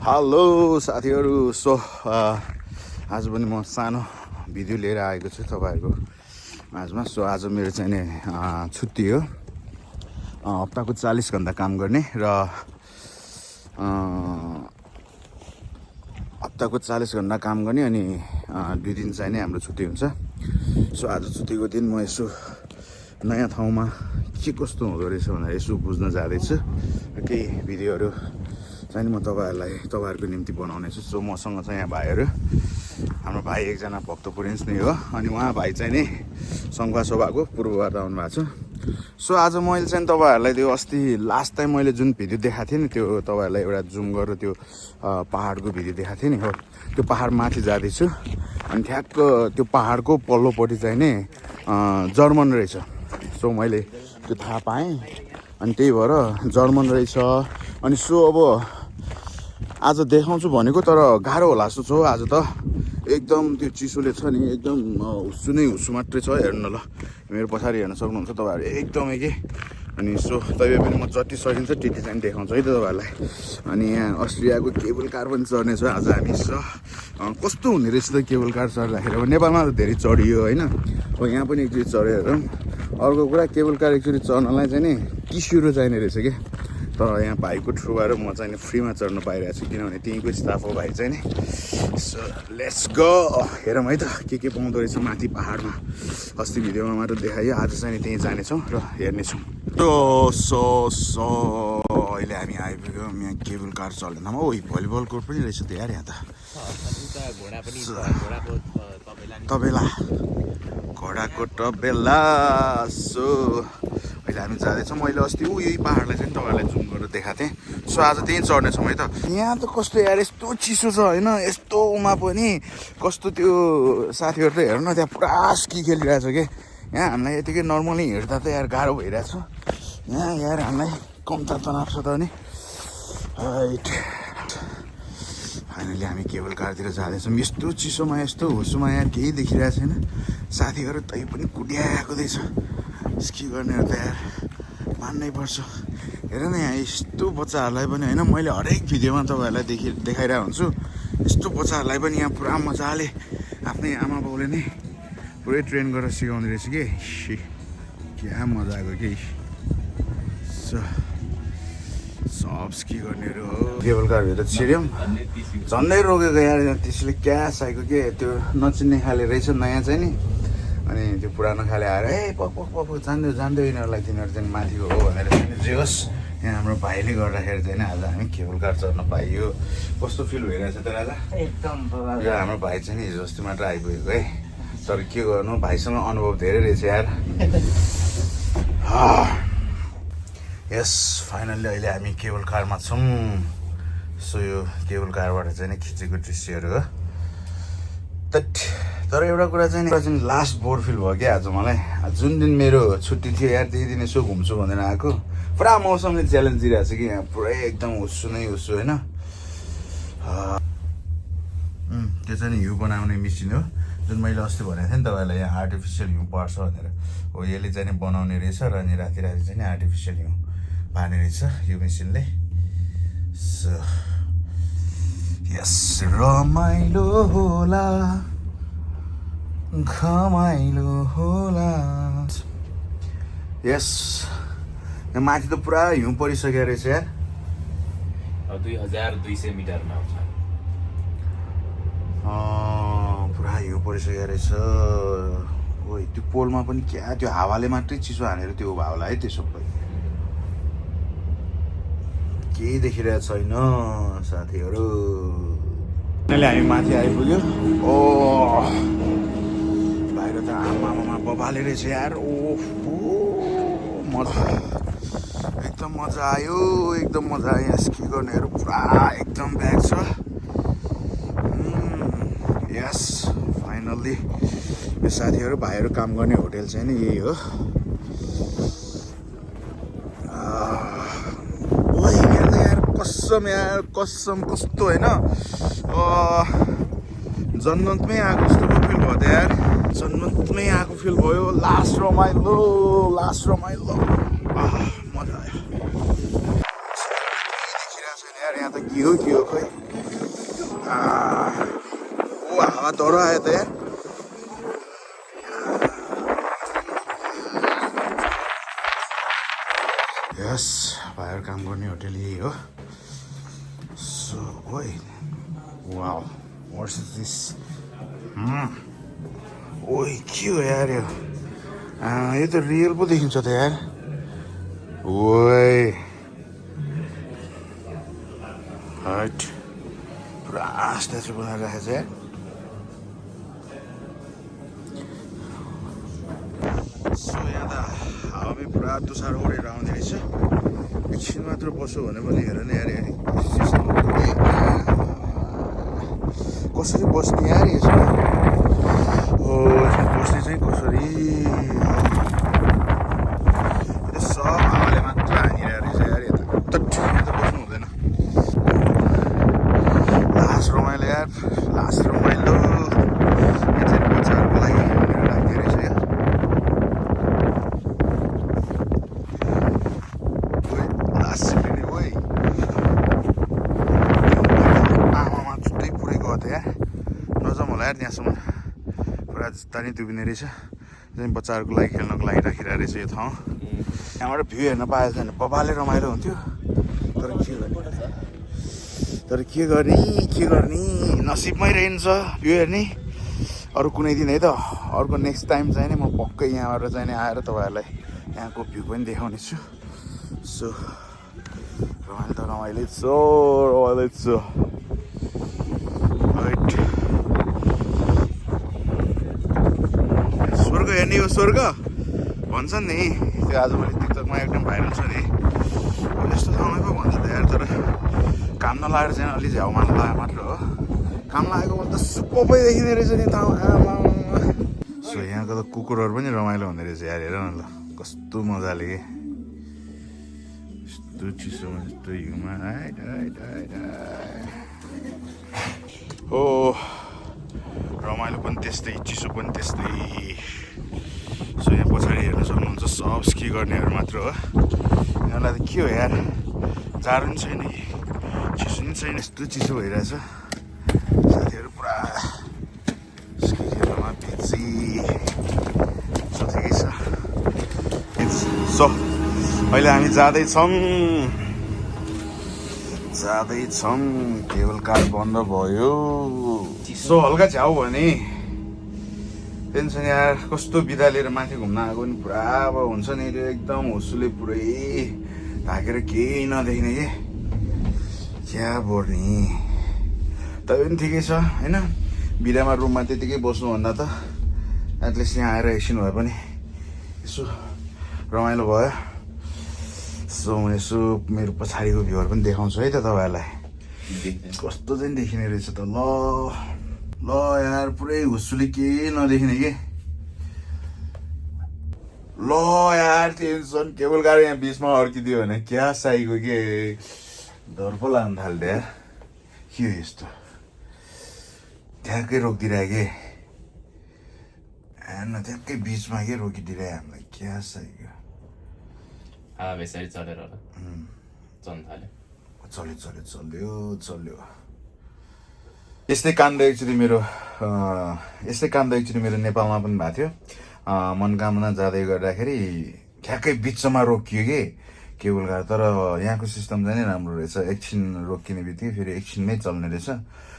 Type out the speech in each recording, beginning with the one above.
Hello साथीहरू। आज पनि म सानो भिडियो लिएर आएको छु तपाईँहरूको माझमा। आज मेरो चाहिँ नि छुट्टी हो। हप्ताको 40 घन्टा काम गर्ने र हप्ताको 40 घन्टा काम गर्ने अनि 2 दिन चाहिँ नि हाम्रो छुट्टी हुन्छ। आज छुट्टीको दिन म यसो नयाँ ठाउँमा के कस्तो हुँदो रहेछ भनेर यसो बुझ्न जाँदैछु। केही भिडियोहरू चाहिँ म तपाईँहरूको निम्ति बनाउने छु। मसँग चाहिँ यहाँ भाइहरू, हाम्रो भाइ एकजना भक्त प्रिन्स नै हो अनि उहाँ भाइ चाहिँ नि सङ्घवा सभाको पूर्वबाट आउनु भएको छ। आज मैले चाहिँ तपाईँहरूलाई त्यो अस्ति लास्ट टाइम मैले जुन भिडियो देखाएको थिएँ नि, त्यो तपाईँहरूलाई एउटा जुम गरेर त्यो पहाडको भिडियो देखाएको थिएँ नि, हो त्यो पहाड माथि जाँदैछु अनि ठ्याक्क त्यो पहाडको पल्लोपट्टि चाहिँ नि जर्मन रहेछ। मैले त्यो थाहा पाएँ अनि त्यही भएर जर्मन रहेछ। अनि अब आज देखाउँछु भनेको, तर गाह्रो होला जस्तो छ हो। आज त एकदम त्यो चिसोले छ नि, एकदम हुस्सु नै हुस्सु मात्रै छ। हेर्नु ल, मेरो पछाडि हेर्न सक्नुहुन्छ तपाईँहरू, एकदमै के। अनि तैपनि पनि म जति सकिन्छ त्यति चाहिँ देखाउँछु है त तपाईँहरूलाई। अनि यहाँ अस्ट्रियाको केबल कार पनि चढ्ने छ आज हामी। कस्तो हुने रहेछ त केबल कार चढ्दाखेरि। अब नेपालमा त धेरै चढियो होइन, अब यहाँ पनि एकचोटि चढ्यो हेरौँ। अर्को कुरा, केबल कार एकचोटि चढ्नलाई चाहिँ नि 30 युरो चाहिने रहेछ क्या। तर यहाँ भाइको थ्रुबाट म चाहिँ नि फ्रीमा चढ्न पाइरहेको छु, किनभने त्यहीँको स्टाफ हो भाइ चाहिँ नि। लेट्स गो, हेरौँ है त के पाउँदो रहेछ माथि पहाडमा। अस्ति भिडियोमा मात्र देखायो, आज चाहिँ नि त्यहीँ जानेछौँ र हेर्नेछौँ। अहिले हामी आइपुग्यौँ यहाँ केबल कार चल्ने ठाउँमा। ओ भलिबल कोर्ट पनि रहेछ त यार यहाँ त। तबेला, घोडाको तबेला। अहिले हामी जाँदैछौँ। मैले अस्ति यही पहाडलाई चाहिँ तपाईँहरूलाई जुम गरेर देखाएको थिएँ। आज त्यहीँ चढ्नेछौँ है त। यहाँ त कस्तो यार, यस्तो चिसो छ होइन, यस्तोमा पनि कस्तो त्यो साथीहरू त हेर्नु न, त्यहाँ पुरा स्की खेलिरहेछ कि। यहाँ हामीलाई यतिकै नर्मली हिँड्दा त यार गाह्रो भइरहेछ। यहाँ यार हामीलाई कम्ता तनाव छ त अनि। राइट, फाइनली हामी केबल कारतिर जाँदैछौँ। यस्तो चिसोमा यस्तो हुस्सुमा यहाँ केही देखिरहेको छैन। साथीहरू तै पनि कुद्याएको रहेछ। स्की गर्नेहरू त यार मान्नै पर्छ। हेर न यहाँ यस्तो बच्चाहरूलाई पनि होइन, मैले हरेक भिडियोमा तपाईँहरूलाई देखाइरहेको हुन्छु। यस्तो बच्चाहरूलाई पनि यहाँ पुरा मजाले आफ्नै आमा बाउले नै पुरै ट्रेन गरेर सिकाउने रहेछ कि। क्या मजा आएको कि। सब स्की गर्नेहरू हो। केबल कारभित्र छिर्यौँ, झन्डै रोकेको यार त्यसले। क्या साइको के त्यो नचिन्ने खाले रहेछ नयाँ चाहिँ नि। अनि त्यो पुरानो खाले आएर पप जान्दै यिनीहरूलाई, तिनीहरू चाहिँ माथिको हो भनेर चाहिँ जे होस्। यहाँ हाम्रो भाइले गर्दाखेरि चाहिँ आज हामी केबल कार चढ्न पाइयो। कस्तो फिल भइरहेछ त राजा? एकदम। र हाम्रो भाइ चाहिँ नि हिजो अस्ति मात्र आइपुगेको है, तर के गर्नु, भाइसँग अनुभव धेरै रहेछ यार। यस, फाइनल्ली अहिले हामी केबल कारमा छौँ। यो केबल कारबाट चाहिँ नि खिचेको दृश्यहरू हो। तर एउटा कुरा चाहिँ लास्ट बोर फिल भयो क्या आज मलाई। जुन दिन मेरो छुट्टी थियो यार, त्यही दिन यसो घुम्छु भनेर आएको। पुरा मौसमले च्यालेन्ज दिइरहेको छ कि यहाँ पुरै एकदम हुस्सु नै हुस्सु होइन। त्यो चाहिँ हिउँ बनाउने मेसिन हो, जुन मैले अस्ति भनेको थिएँ नि तपाईँलाई, यहाँ आर्टिफिसियल हिउँ पर्छ भनेर। हो यसले चाहिँ नि बनाउने रहेछ र अनि राति चाहिँ नि आर्टिफिसियल हिउँ पार्ने रहेछ यो मेसिनले। यस, रमाइलो होला घमाइलो होला। यस, यहाँ माथि त पुरा हिउँ परिसकेको रहेछ यार। 2200 मिटरमा पुरा हिउँ परिसकेको रहेछ। ओ त्यो पोलमा पनि क्या, त्यो हावाले मात्रै चिसो हानेर त्यो भयो होला है त्यो सबै। केही देखिरहेको छैन साथीहरू। हामी माथि आइपुग्यो। ओ बाहिर त आमामा बबाले रहेछ यार। ओहो मजा, एकदम मजा आयो, एकदम मजा आयो। यहाँ स्की गर्नेहरू पुरा एकदम ब्याग छ। यस, फाइनल्ली यो साथीहरू भाइहरू काम गर्ने होटेल चाहिँ नि यही हो। कसम कस्तो होइन, जन्नतमै आएको जस्तो फिल भयो त यार। जन्नतमै आएको फिल भयो। लास्ट रमाइलो मजा आयो। देखिरहेको छैन यार, यहाँ त के हो खोइ ओ हावा डह्रो आयो त यार यस भाइहरू काम गर्ने होटेल यही हो सो ओइ वाउ व्हाट्स दिस ओइ के हो यार यो यो त रियल पो देखिन्छ त यार ओइ हट पुरा स्ट्याचु बनाएर राखेको छ यार सो यहाँ त हावा पुरा तुषार ओढेर आउँदै रहेछ एकछिन मात्र बस्यो भने पनि हेर न यार कसरी बस्ने यार यसमा ओ यसमा बस्ने चाहिँ कसरी सब हावाले मात्र हानिरहेको रहेछ यार यता त बस्नु हुँदैन लास्ट रमाइलो यार लास्ट रमाइलो यो चाहिँ बच्चाहरूको लागि भनेर राख्ने रहेछ यार लास्ट सिक्ने ओइ आमामा छुट्टै पुरै गयो त यार नजाउँ होला यार त्यहाँसम्म पुरा जुत्ता नै दुबिने रहेछ चाहिँ बच्चाहरूको लागि खेल्नको लागि राखिरहेको रहेछ यो ठाउँ यहाँबाट भ्यू हेर्न पाएछ भने बबाले रमाइलो हुन्थ्यो तर के गर्ने नसिबमै रहन्छ भ्यू हेर्ने अरू कुनै दिन है त अर्को नेक्स्ट टाइम चाहिँ नि म पक्कै यहाँबाट चाहिँ नि आएर तपाईँहरूलाई यहाँको भ्यू पनि देखाउने छु सो रमाइलो त रमाइलो छ स्वर्ग हेर्ने हो स्वर्ग भन्छन् नि त्यो आजभोलि टिकटकमा एकदम भाइरल छ नि यस्तो ठाउँमा पो भन्छ त यार तर काम नलागेर चाहिँ अलि झ्याउमा लगायो मात्र हो काम लागेको भने त सुप्पै देखिने रहेछ नि ठाउँ आमा सो यहाँको त कुकुरहरू पनि रमाइलो हुँदो रहेछ यार हेर न ल कस्तो मजाले के यस्तो चिसोमा यस्तो हिउँमा हो रमाइलो पनि त्यस्तै चिसो पनि त्यस्तै सो यहाँ पछाडि हेर्न सक्नुहुन्छ सब स्की गर्नेहरू मात्र हो यिनीहरूलाई त के हो यार जाडो पनि छैन कि चिसो पनि छैन यस्तो चिसो भइरहेछ साथीहरू पुरा स्की खेल्नमा बिजी सो ठिकै छ सो अहिले हामी जाँदैछौँ केबल कार बन्द भयो सो हल्का झ्याउ भने टेन्सन यार कस्तो बिदा लिएर माथि घुम्न आएको नि पुरा अब हुन्छ नि त्यो एकदम हुस्सुले पुरै ढाकेर केही नदेख्ने के क्या बोर्ने तै पनि ठिकै छ होइन बिदामा रुममा त्यतिकै बस्नुभन्दा त एटलिस्ट यहाँ आएर एकछिन भए पनि यसो रमाइलो भयो सो म यसो मेरो पछाडिको भ्यूहरू पनि देखाउँछु है त तपाईँहरूलाई कस्तो चाहिँ देखिने रहेछ त ल यार पुरै हुस्सुले केही नदेखिने के ल यार टेन्सन केबल कार यहाँ बिचमा अड्किदियो भने क्या साइको के डर पो लाग्न थाल्थ्यो यार के हो यस्तो ठ्याक्कै रोकिदिरह्यो के ठ्याक्कै बिचमा के रोकिदिरह्यो हामीलाई क्या साइको बेसरी चलेर होला चल्यो यस्तै काण्ड एकचोटि मेरो नेपालमा पनि भएको थियो मनोकामना जाँदै गर्दाखेरि ठ्याक्कै बिचमा रोकियो कि केबल कार तर यहाँको सिस्टम चाहिँ नै राम्रो रहेछ एकछिन रोकिने बित्तिकै फेरि एकछिनमै चल्ने रहेछ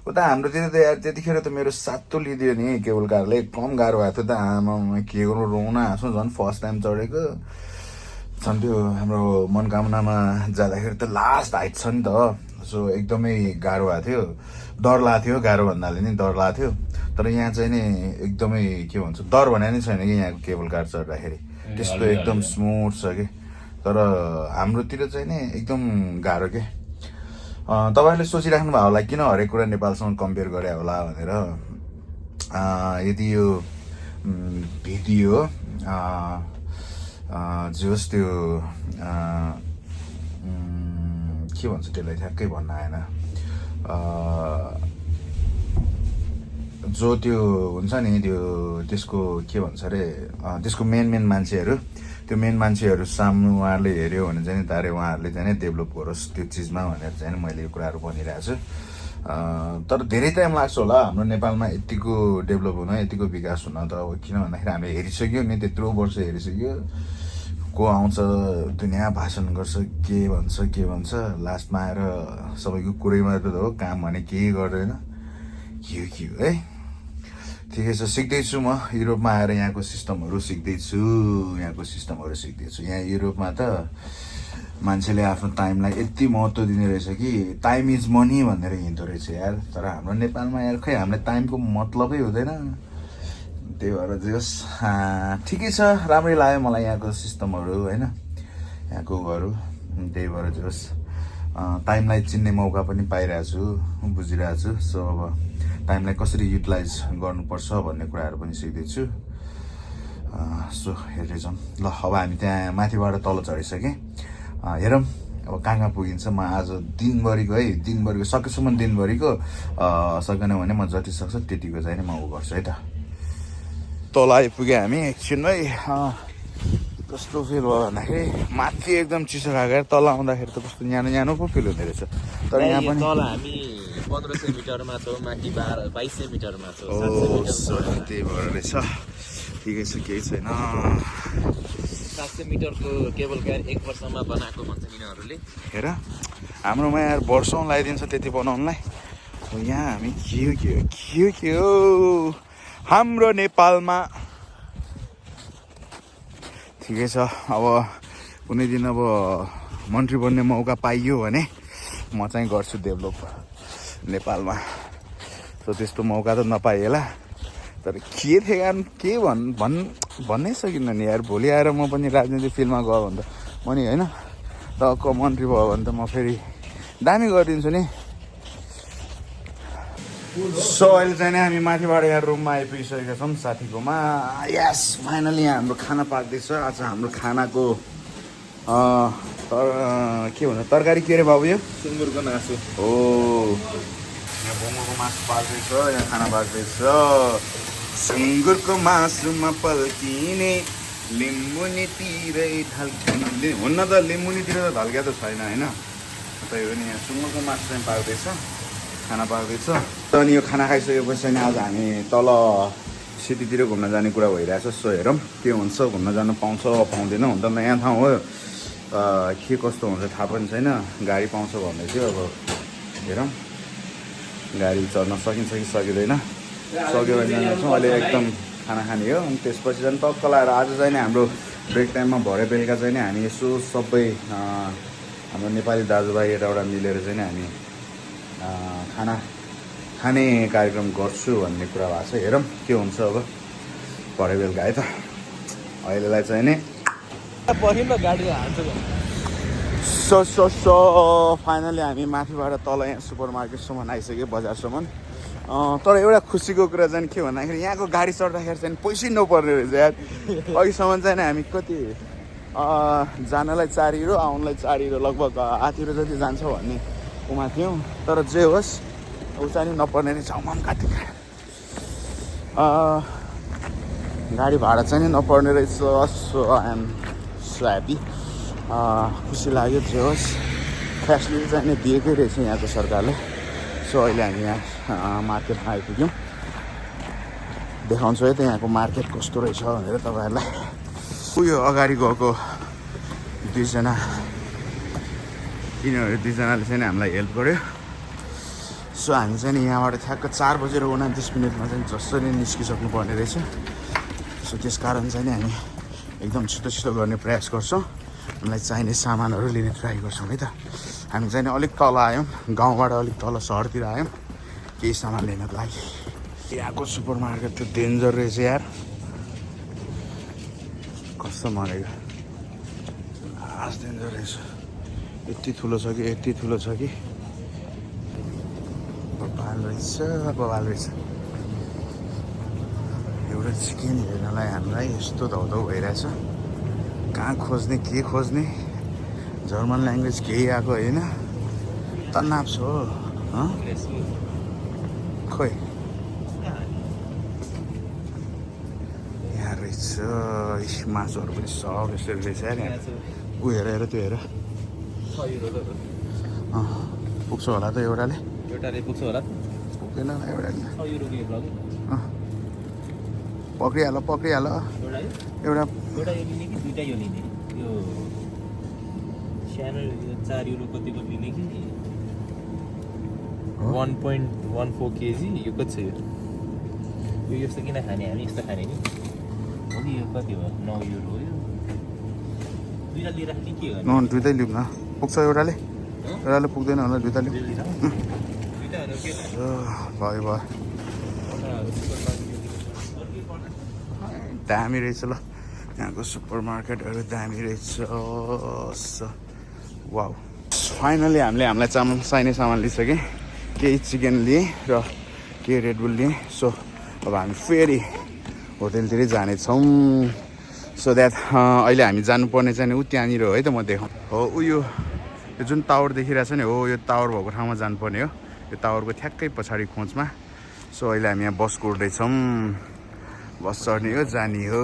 उता हाम्रोतिर त यार त्यतिखेर त मेरो सातो लिदियो नि केबल कारले कम गाह्रो भएको थियो त आमामा के गर्नु रोउन हाँसो झन् फर्स्ट टाइम चढेको छन् त्यो हाम्रो मनोकामनामा जाँदाखेरि त लास्ट हाइट छ नि त सो एकदमै गाह्रो भएको थियो डर लागेको थियो गाह्रो भन्नाले नि डर लागेको थियो तर यहाँ चाहिँ नि एकदमै के भन्छ डर भने नि छैन कि यहाँको केबल कार चढ्दाखेरि त्यस्तो एकदम स्मुथ छ कि तर हाम्रोतिर चाहिँ नि एकदम गाह्रो के तपाईँहरूले सोचिराख्नु भयो होला किन हरेक कुरा नेपालसँग कम्पेयर गरे होला भनेर यदि यो भिडियो जे होस् त्यो के भन्छ त्यसलाई ठ्याक्कै भन्न आएन जो त्यो हुन्छ नि त्यो त्यसको के भन्छ अरे त्यसको मेन मान्छेहरू त्यो मेन मान्छेहरू सामु उहाँहरूले हेऱ्यो भने चाहिँ तारे उहाँहरूले चाहिँ डेभलप गरोस् त्यो चिजमा भनेर चाहिँ मैले यो कुराहरू भनिरहेको छु। तर धेरै टाइम लाग्छ होला हाम्रो नेपालमा यतिको डेभलप हुन, यतिको विकास हुन। त अब किन भन्दाखेरि हामीले हेरिसक्यो नि, त्यत्रो वर्ष हेरिसक्यो। को आउँछ दुनियाँ भाषण गर्छ, के भन्छ, लास्टमा आएर सबैको कुरै मात्रै हो, काम भने केही गर्दैन। के हो है। ठिकै छ, सिक्दैछु म युरोपमा आएर यहाँको सिस्टमहरू सिक्दैछु। यहाँ युरोपमा त मान्छेले आफ्नो टाइमलाई यति महत्त्व दिने रहेछ कि टाइम इज मनी भनेर हिँड्दो रहेछ यार। तर हाम्रो नेपालमा यार खै हामीलाई टाइमको मतलबै हुँदैन। त्यही भएर जस ठिकै छ, राम्रै लाग्यो मलाई यहाँको सिस्टमहरू होइन, यहाँको उहरू। त्यही भएर जस टाइमलाई चिन्ने मौका पनि पाइरहेको छु, बुझिरहेको छु। सो अब टाइमलाई कसरी युटिलाइज गर्नुपर्छ भन्ने कुराहरू पनि सिक्दैछु। सो हेर्दै जाउँ ल। अब हामी त्यहाँ माथिबाट तल चढिसकेँ। हेरौँ अब कहाँ पुगिन्छ। म आज दिनभरिको सकेसम्म दिनभरिको सकेन भने म जति सक्छ त्यतिको चाहिँ म उ गर्छु है त। तल आइपुग्यो हामी एकछिनमै। कस्तो फिल भयो भन्दाखेरि माथि एकदम चिसो खाएर तल आउँदाखेरि त कस्तो न्यानो पो फिल हुँदो रहेछ। तर यहाँ पनि तल हामी 1500 मिटरमा छौँ, माथि 2200 मिटरमा छौँ। त्यही भएर रहेछ। ठिकै छ, केही छैन। 700 मिटरको केबल कार 1 वर्षमा बनाएको भन्छ यिनीहरूले। हेर हाम्रोमा यार वर्षौँ लगाइदिन्छ त्यति बनाउनलाई। यहाँ हामी के हो हाम्रो नेपालमा। ठिकै छ, अब कुनै दिन अब मन्त्री बन्ने मौका पाइयो भने म चाहिँ गर्छु डेभलप नेपालमा। सो त्यस्तो मौका त नपाइएला। तर के थियो भन्नै सकिन्न नि यार। भोलि आएर म पनि राजनीतिक फिल्डमा गयो भने त म नि होइन टक्क मन्त्री भयो भने त म फेरि दामी गरिदिन्छु नि। सो अहिले चाहिँ हामी माथिबाट यहाँ रुममा आइपुगिसकेका छौँ साथीकोमा। यस फाइनली यहाँ हाम्रो खाना पाक्दैछ। आज हाम्रो खानाको के भन्छ तरकारी के अरे बाबु? यो सुँगुरको मासु हो। यहाँ मोमोको मासु पाक्दैछ, यहाँ खाना पाक्दैछ। सुँगुरको मासुमा पल्किने लिम्बुनीतिरै ढल्किने। हुन्न त लिम्बुनीतिर त ढल्किया त छैन होइन। त्यही हो नि, यहाँ सुँगुरको मासु चाहिँ पाक्दैछ, खाना पाक्दैछ। अनि यो खाना खाइसकेपछि अनि आज हामी तल सिटीतिर घुम्न जाने कुरा भइरहेछ। सो हेरौँ के हुन्छ, घुम्न जानु पाउँछ पाउँदैन। हुन त नयाँ ठाउँ हो, के कस्तो हुन्छ थाहा पनि छैन। गाडी पाउँछ भन्दै थियो, अब हेरौँ गाडी चढ्न सकिन्छ कि सकिँदैन। सक्यो भने जान्छौँ। अहिले एकदम खाना खाने हो। अनि त्यसपछि चाहिँ टक्क लगाएर आज चाहिँ नि हाम्रो ब्रेक टाइममा भरे बेलुका चाहिँ नि हामी यसो सबै हाम्रो नेपाली दाजुभाइ यताउता मिलेर चाहिँ नि हामी खाना खाने कार्यक्रम गर्छु भन्ने कुरा भएको छ। हेरौँ के हुन्छ अब भरे बेलुका है त। अहिलेलाई चाहिँ नि सो फाइनली हामी माथिबाट तल यहाँ सुपर मार्केटसम्म आइसक्यो, बजारसम्म। तर एउटा खुसीको कुरा चाहिँ के भन्दाखेरि यहाँको गाडी चढ्दाखेरि चाहिँ पैसै नपर्ने रहेछ यार। अघिसम्म चाहिँ हामी कति जानलाई 4 युरो आउनलाई 4 युरो लगभग 8 युरो जति जान्छ भन्ने उमा थियौँ। तर जे होस् ऊ चाहिँ नपर्ने रहेछ। गाडी भाडा चाहिँ नपर्ने रहेछ। So I am so happy. खुसी लाग्यो। जे होस् फ्यासिलिटी चाहिँ नि दिएकै रहेछ यहाँको सरकारले। सो अहिले हामी यहाँ मार्केटमा आइपुग्यौँ। देखाउँछु है त यहाँको मार्केट कस्तो रहेछ भनेर तपाईँहरूलाई। उयो अगाडि गएको दुईजना, यिनीहरू दुईजनाले चाहिँ हामीलाई हेल्प गर्यो। सो हामी चाहिँ नि यहाँबाट ठ्याक्क 4:29 चाहिँ जसरी निस्किसक्नु पर्ने रहेछ। सो त्यस कारण चाहिँ नि हामी एकदम छिटो गर्ने प्रयास गर्छौँ। हामीलाई चाहिने सामानहरू लिने ट्राई गर्छौँ है त। हामी चाहिँ नि अलिक तल आयौँ, गाउँबाट अलिक तल सहरतिर आयौँ केही सामान लिनको लागि। यहाँको सुपर मार्केट त डेन्जर रहेछ यार। कस्तो मरेको लास्ट डेन्जर रहेछ। यति ठुलो छ कि बवाल रहेछ। एउटा चिकन हेर्नलाई हामीलाई यस्तो धौधौ भइरहेछ। कहाँ खोज्ने के खोज्ने, जर्मन ल्याङ्ग्वेज केही आएको होइन। तनाव छ खोइ। यहाँ रहेछ रहेछ मासुहरू पनि सब यस्तो रहेछ यार यहाँ ऊ हेर हेर त्यो हेर 6 युरो त हो। पुग्छ होला त एउटाले एउटाले पुग्छ होला पुग्दैन होला एउटाले 6 युरोको एक लग्यो पक्रिहाल एउटा एउटा यो लिने कि दुईटा यो लिने यो सानो यो 4 युरो कतिको लिने कि 1.14 केजी यो कति छ यो यस्तो किन खाने हामी यस्तो खाने नि हो कि यो कति हो 9 युरो हो यो दुईटा लिएर राख्ने के गर्ने दुइटै लिउँ न पुग्छ एउटाले पुग्दैन होला दुइटा लिउँ दुईटा भनेको के भयो दामी रहेछ ल यहाँको सुपर मार्केटहरू दामी रहेछ वाउ फाइनली हामीलाई चाहिने सामान लिइसकेँ केही चिकन लिएँ र केही रेडबुल लिएँ सो अब हामी फेरि होटेलतिरै जानेछौँ सो द्याट अहिले हामी जानुपर्ने चाहिँ ऊ त्यहाँनिर हो है त म देखाउँ हो ऊ यो जुन टावर देखिरहेको छ नि हो यो टावर भएको ठाउँमा जानुपर्ने हो यो टावरको ठ्याक्कै पछाडि खोजमा सो अहिले हामी यहाँ बस कुर्दैछौँ बस चढ्ने हो जाने हो